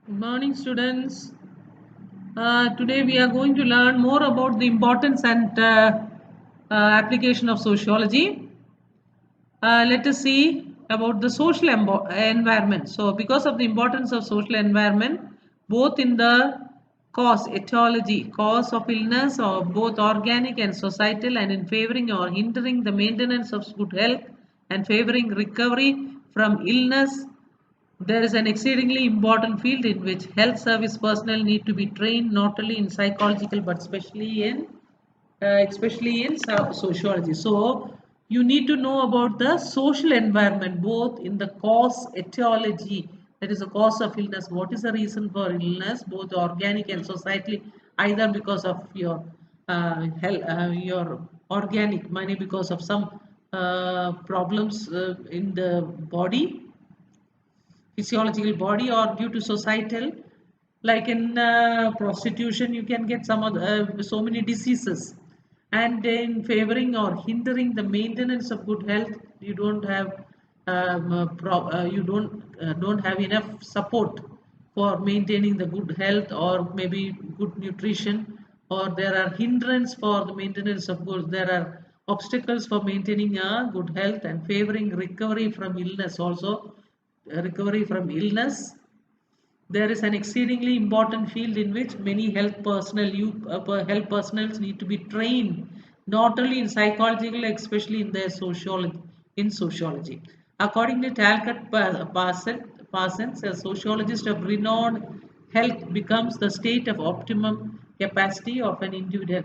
Good morning, students. Today we are going to learn more about the importance and application of sociology. Let us see about the social environment. So, because of the importance of social environment, both in the cause of illness, or both organic and societal, and in favoring or hindering the maintenance of good health and favoring recovery from illness, there is an exceedingly important field in which health service personnel need to be trained not only in psychological but especially in sociology. So you need to know about the social environment both in the cause etiology, that is the cause of illness. What is the reason for illness, both organic and societally, either because of your health, your organic, money because of some problems in the body, physiological body, or due to societal, like in prostitution you can get so many diseases. And in favoring or hindering the maintenance of good health, you don't have you don't have enough support for maintaining the good health, or maybe good nutrition, or there are hindrance for the maintenance of good, there are obstacles for maintaining a good health and favoring recovery from illness also. Recovery from illness, there is an exceedingly important field in which many health personnel need to be trained not only in psychological, especially in their sociology. According to Talcott Parsons, a sociologist of renowned, health becomes the state of optimum capacity of an individual.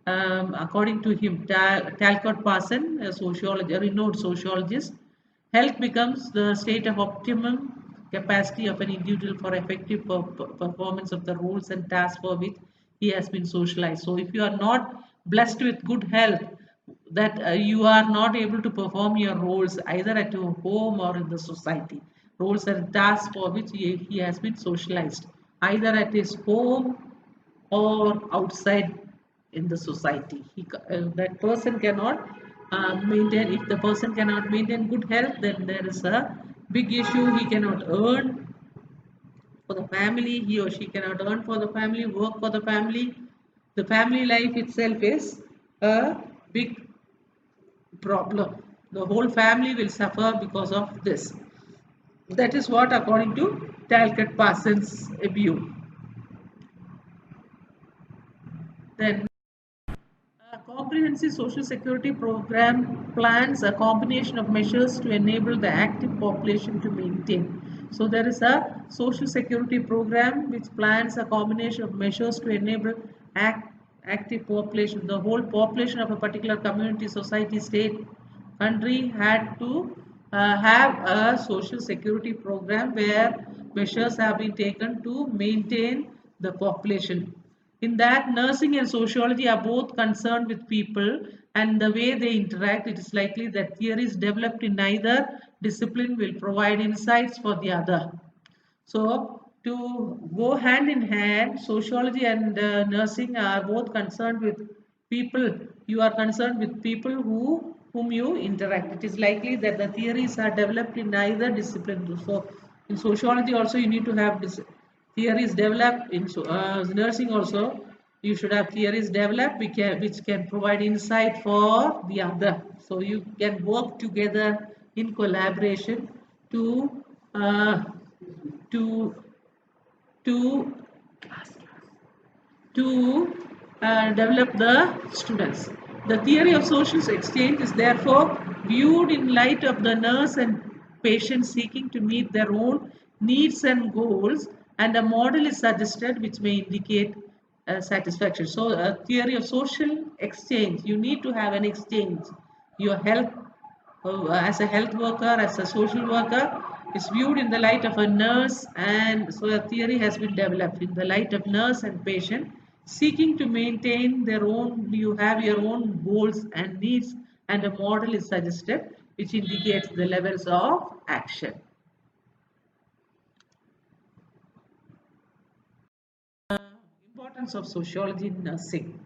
According to him, Talcott Parsons, a renowned sociologist, health becomes the state of optimum capacity of an individual for effective performance of the roles and tasks for which he has been socialized. So, if you are not blessed with good health, that you are not able to perform your roles either at your home or in the society, roles and tasks for which he has been socialized, either at his home or outside in the society. That person cannot maintain, if the person cannot maintain good health, then there is a big issue. He cannot earn for the family, he or she cannot earn for the family, work for the family. The family life itself is a big problem. The whole family will suffer because of this. That is what, according to Talcott Parsons' view. Then a comprehensive social security program plans a combination of measures to enable the active population to maintain. So there is a social security program which plans a combination of measures to enable active population. The whole population of a particular community, society, state, country had to have a social security program where measures have been taken to maintain the population. In that, nursing and sociology are both concerned with people and the way they interact. It is likely that theories developed in either discipline will provide insights for the other. So, to go hand in hand, sociology and nursing are both concerned with people. You are concerned with people whom you interact. It is likely that the theories are developed in either discipline. So, in sociology also you need to have theories developed. In nursing also you should have theories developed which can provide insight for the other. So you can work together in collaboration to uh, to to to develop the students. The theory of social exchange is therefore viewed in light of the nurse and patient seeking to meet their own needs and goals, and a model is suggested which may indicate satisfaction. So, a theory of social exchange, you need to have an exchange. Your health, as a health worker, as a social worker, is viewed in the light of a nurse, and so a theory has been developed in the light of nurse and patient seeking to maintain their own. You have your own goals and needs, and a model is suggested which indicates the levels of action. Importance of sociology in nursing.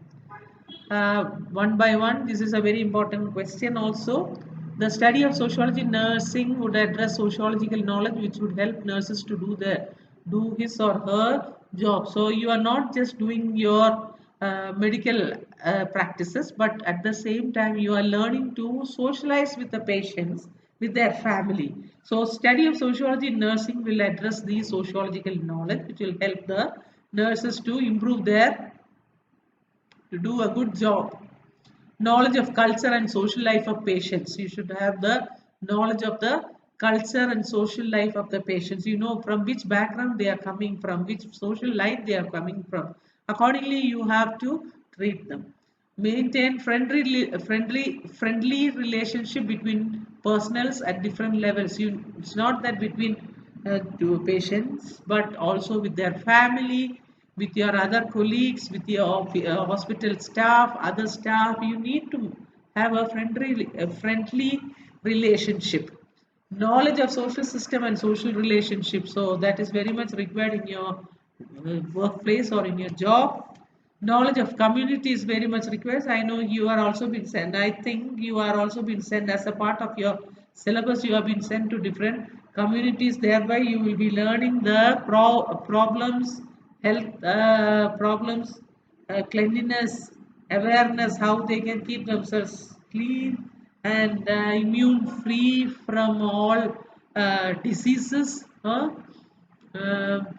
One by one, this is a very important question also. The study of sociology in nursing would address sociological knowledge which would help nurses to do their do his or her job. So you are not just doing your medical practices, but at the same time you are learning to socialize with the patients, with their family. So study of sociology in nursing will address the sociological knowledge, which will help the nurses to improve their, to do a good job. Knowledge of culture and social life of patients. You should have the knowledge of the culture and social life of the patients. You know from which background they are coming from, which social life they are coming from. Accordingly, you have to treat them. Maintain friendly relationship between personals at different levels. It's not that between to patients, but also with their family, with your other colleagues, with your hospital staff, other staff. You need to have a friendly relationship. Knowledge of social system and social relationships. So that is very much required in your workplace or in your job. Knowledge of community is very much required. I know you are also been sent. I think you are also been sent as a part of your syllabus. You have been sent to different communities. Thereby, you will be learning the problems, health problems, cleanliness, awareness, how they can keep themselves clean and immune free from all diseases.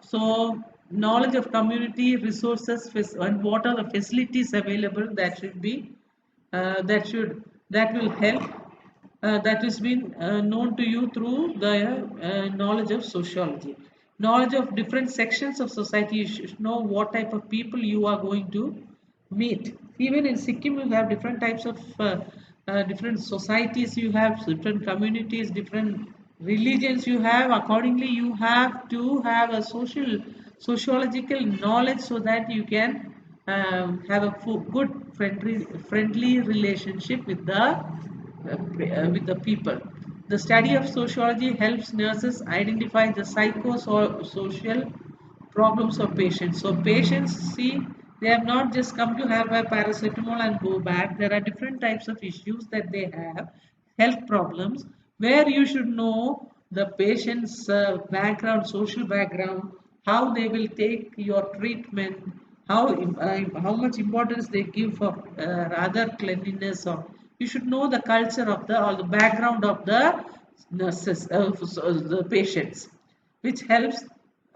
So knowledge of community resources and what are the facilities available, that should be that will help, that has been known to you through the knowledge of sociology. Knowledge of different sections of society. You should know what type of people you are going to meet. Even in Sikkim, you have different types of different societies, you have different communities, different religions you have. Accordingly, you have to have a sociological knowledge so that you can have a good friendly relationship with the people. The study of sociology helps nurses identify the psychosocial problems of patients. So patients see, they have not just come to have a paracetamol and go back. There are different types of issues that they have, health problems, where you should know the patient's background, social background, how they will take your treatment, how much importance they give for other cleanliness, or you should know the culture of the or the background of the nurses, the patients, which helps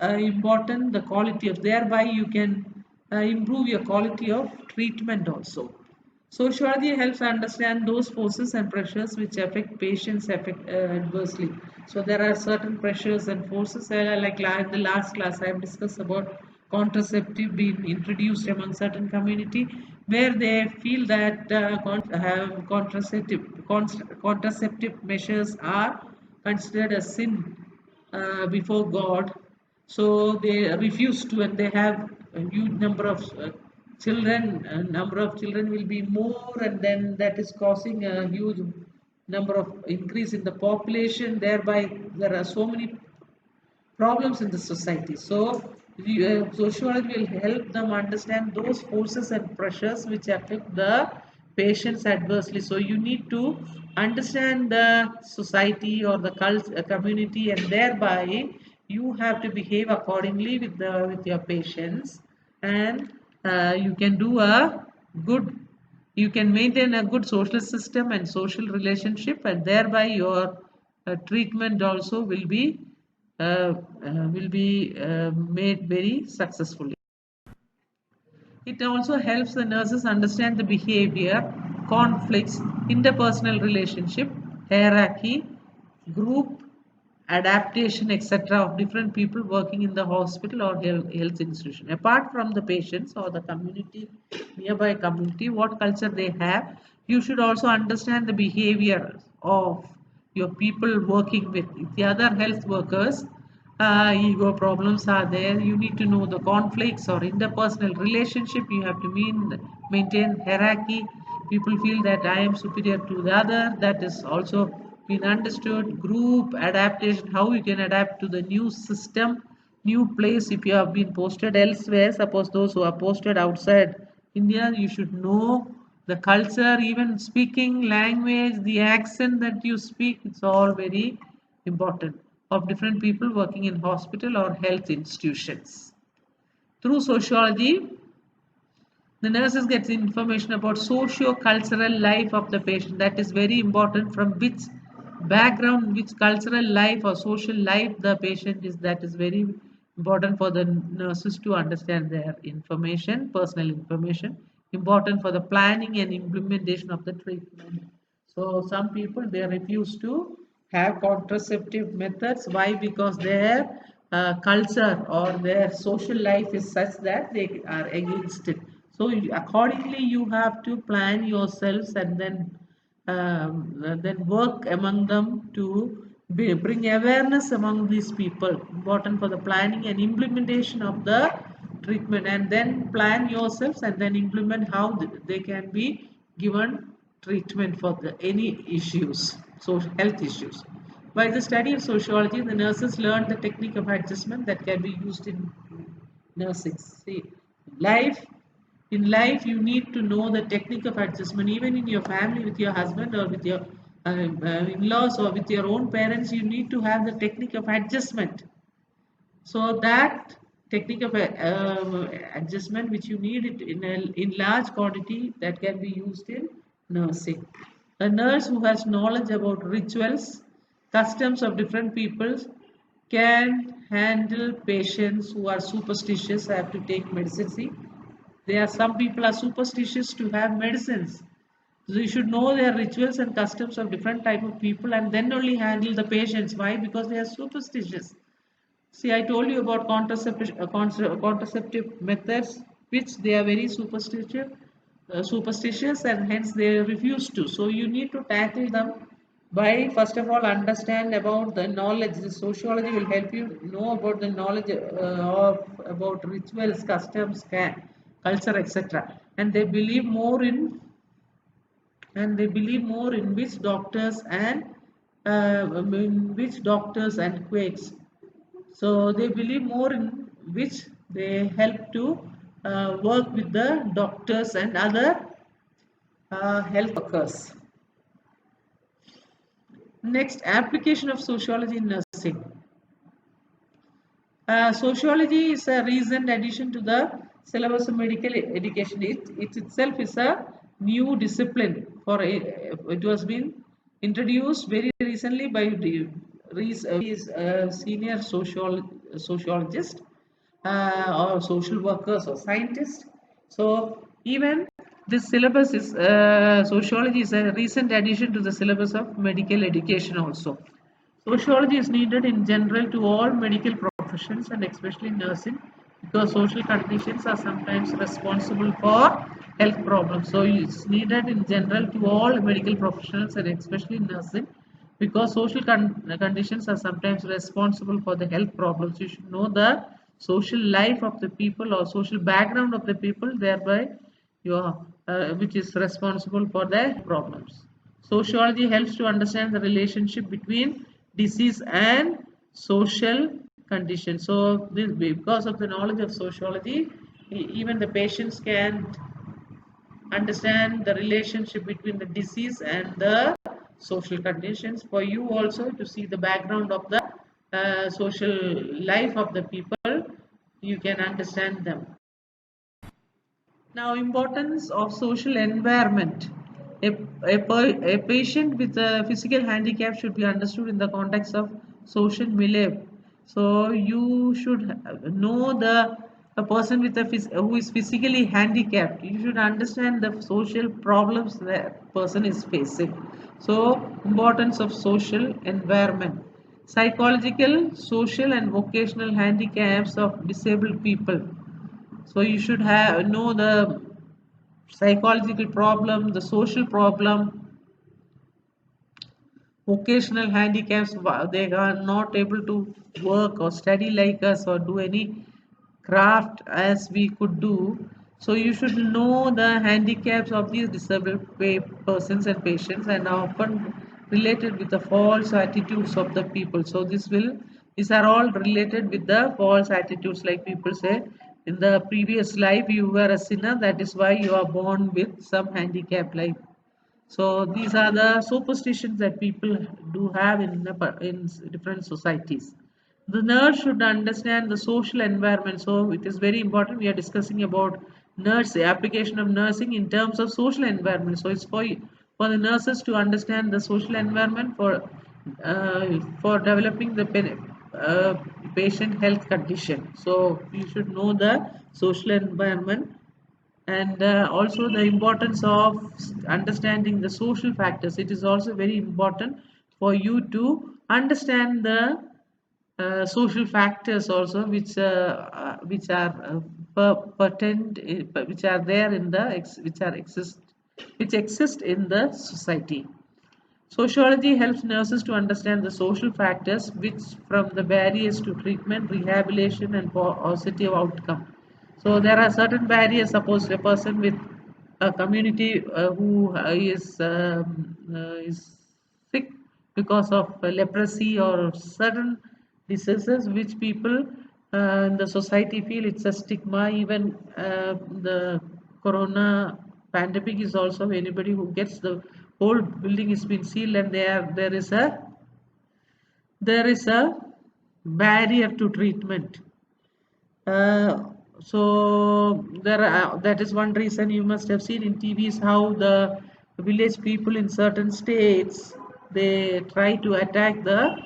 important the quality of, thereby you can improve your quality of treatment also. Sociology helps understand those forces and pressures which affect patients adversely. So there are certain pressures and forces, like in the last class I have discussed about contraceptive being introduced among certain community, where they feel that contraceptive measures are considered a sin before God. So they refuse to, and they have a huge number of children. A number of children will be more, and then that is causing a huge number of increase in the population. Thereby, there are so many problems in the society. So, sociology will help them understand those forces and pressures which affect the patients adversely. So, you need to understand the society or the community, and thereby you have to behave accordingly with your patients, and you can do a good, you can maintain a good social system and social relationship, and thereby your treatment also will be made very successfully. It also helps the nurses understand the behavior, conflicts, interpersonal relationship, hierarchy, group adaptation, etc. of different people working in the hospital or health institution. Apart from the patients or the community, nearby community, what culture they have, you should also understand the behavior of your people working with. If the other health workers ego problems are there, you need to know the conflicts or interpersonal relationship. You have to maintain hierarchy. People feel that I am superior to the other, that is also been understood. Group adaptation, how you can adapt to the new system, new place. If you have been posted elsewhere, suppose those who are posted outside India, you should know the culture, even speaking language, the accent that you speak, it's all very important. of different people working in hospital or health institutions. Through sociology, the nurses get information about socio-cultural life of the patient. That is very important, from which background, which cultural life or social life the patient is. That is very important for the nurses to understand their information, personal information, important for the planning and implementation of the treatment. So some people, they refuse to have contraceptive methods. Why? Because their culture or their social life is such that they are against it. So accordingly, you have to plan yourselves and then work among them to bring awareness among these people. Important for the planning and implementation of the treatment, and then plan yourselves and then implement how they can be given treatment for any issues, so health issues. By the study of sociology, the nurses learn the technique of adjustment that can be used in nursing. See, life in life, you need to know the technique of adjustment. Even in your family, with your husband or with your in-laws or with your own parents, you need to have the technique of adjustment. So that technique of adjustment, which you need it in large quantity, that can be used in nursing. A nurse who has knowledge about rituals, customs of different peoples, can handle patients who are superstitious, have to take medicine. See, there are some people are superstitious to have medicines. So you should know their rituals and customs of different type of people and then only handle the patients. Why? Because they are superstitious. See, I told you about contraceptive methods, which they are very superstitious, and hence they refuse to. So you need to tackle them by first of all understand about the knowledge. The sociology will help you know about the knowledge of about rituals, customs, culture, etc. And they believe more in which doctors and quakes. So they believe more in which they help to work with the doctors and other health workers. Next, application of sociology in nursing. Sociology is a recent addition to the syllabus of medical education. It itself is a new discipline. It was been introduced very recently by his senior sociologist or social workers or scientists. So even this syllabus is sociology is a recent addition to the syllabus of medical education also. Sociology is needed in general to all medical professions and especially nursing, because social conditions are sometimes responsible for health problems. So it's needed in general to all medical professionals and especially nursing, because social conditions are sometimes responsible for the health problems. You should know the social life of the people or social background of the people, thereby your which is responsible for their problems. Sociology helps to understand the relationship between disease and social conditions. So this, because of the knowledge of sociology, even the patients can understand the relationship between the disease and the social conditions. For you also to see the background of the social life of the people, you can understand them. Now, importance of social environment. A patient with a physical handicap should be understood in the context of social milieu. So you should know a person with who is physically handicapped. You should understand the social problems that person is facing. So importance of social environment. Psychological, social and vocational handicaps of disabled people. So you should know the psychological problem, the social problem, vocational handicaps. They are not able to work or study like us or do any craft as we could do. So you should know the handicaps of these disabled persons and patients, and are often related with the false attitudes of the people. So these are all related with the false attitudes, like people say in the previous life you were a sinner, that is why you are born with some handicap, like So these are the superstitions that people do have in different societies. The nurse should understand the social environment. So it is very important. We are discussing about nurse application of nursing in terms of social environment. So it's for the nurses to understand the social environment for developing the patient health condition. So you should know the social environment, and also the importance of understanding the social factors. It is also very important for you to understand the social factors also, which are which are there in the which exist in the society. Sociology helps nurses to understand the social factors, which from the barriers to treatment, rehabilitation, and positive outcome. So there are certain barriers. Suppose a person with a community who is sick because of leprosy or certain diseases, which people in the society feel it's a stigma. Even the corona pandemic is also anybody who gets the whole building is been sealed, and there is a barrier to treatment. uh, that is one reason. You must have seen in TVs how the village people in certain states, they try to attack the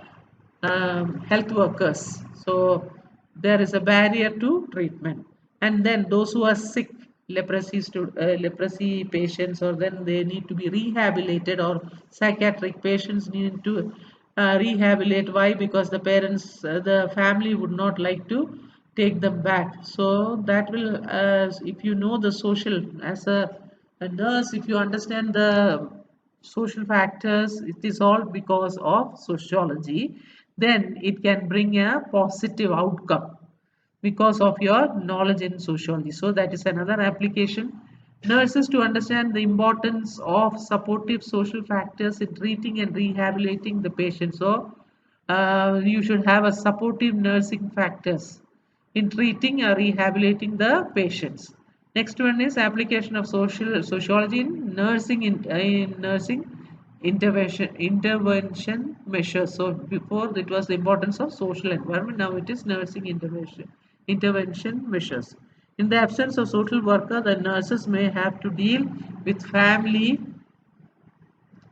health workers. So there is a barrier to treatment, and then those who are sick, leprosy patients, or then they need to be rehabilitated, or psychiatric patients need to rehabilitate. Why? Because the parents, the family would not like to take them back. So that will, if you know the social, as a nurse, if you understand the social factors, it is all because of sociology, then it can bring a positive outcome because of your knowledge in sociology. So that is another application. Nurses to understand the importance of supportive social factors in treating and rehabilitating the patient. So you should have a supportive nursing factors in treating or rehabilitating the patients. Next one is application of sociology in nursing intervention measures. So before it was the importance of social environment, now it is nursing intervention measures. In the absence of social worker, the nurses may have to deal with family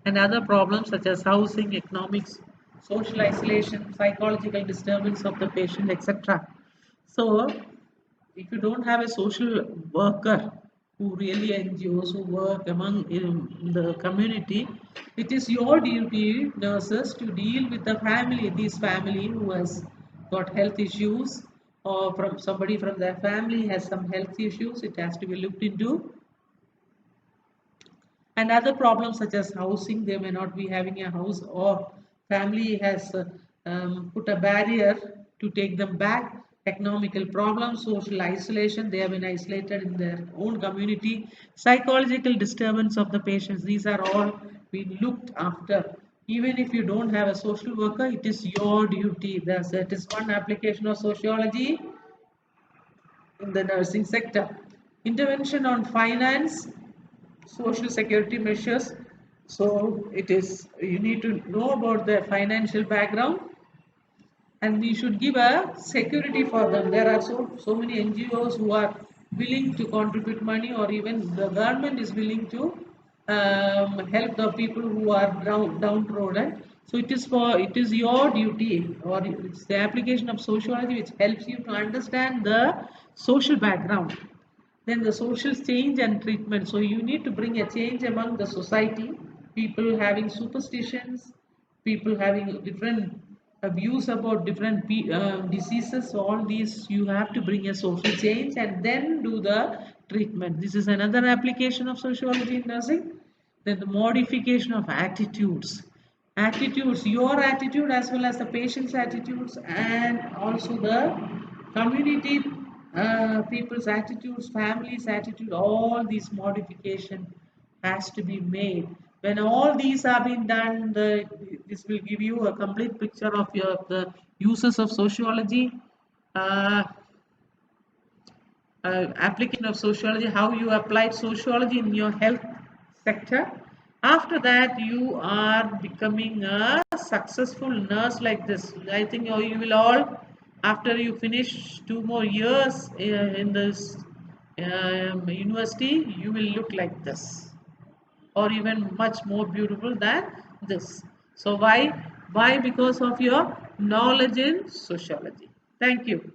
and other problems such as housing, economics, social isolation, psychological disturbance of the patient, etc. So, if you don't have a social worker who really NGOs who work among in the community, it is your duty, nurses, to deal with the family, this family who has got health issues, or from somebody from their family has some health issues. It has to be looked into, and other problems such as housing. They may not be having a house, or family has put a barrier to take them back. Economical problems, social isolation, they have been isolated in their own community. Psychological disturbance of the patients, these are all being looked after. Even if you don't have a social worker, it is your duty. That is one application of sociology in the nursing sector. Intervention on finance, social security measures. So it is, you need to know about the financial background, and we should give a security for them. There are so many NGOs who are willing to contribute money, or even the government is willing to help the people who are downtrodden. So it is your duty, or it's the application of sociology which helps you to understand the social background, then the social change and treatment. So you need to bring a change among the society. People having superstitions, people having different views about different diseases. So all these you have to bring a social change and then do the treatment. This is another application of sociology in nursing. Then the modification of attitudes. Attitudes, your attitude as well as the patient's attitudes, and also the community people's attitudes, families' attitude, all these modification has to be made. When all these are being done, this will give you a complete picture of the uses of sociology, uh, application of sociology, how you applied sociology in your health sector. After that, you are becoming a successful nurse like this. I think you will all, after you finish 2 more years in this university, you will look like this, or even much more beautiful than this. So why? Why? Because of your knowledge in sociology. Thank you.